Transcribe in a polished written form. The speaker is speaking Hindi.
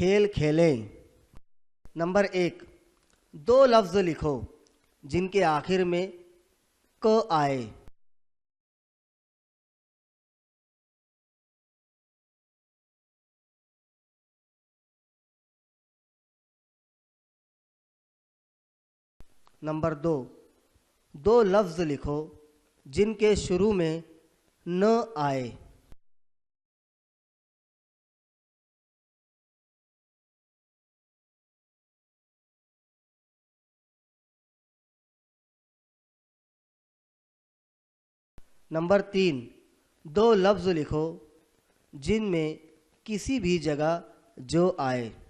खेल खेलें। नंबर 1, 2 लफ्ज़ लिखो जिनके आखिर में क आए। नंबर 2, 2 लफ्ज़ लिखो जिनके शुरू में न आए। नंबर 3, 2 लफ्ज़ लिखो जिनमें किसी भी जगह जो आए।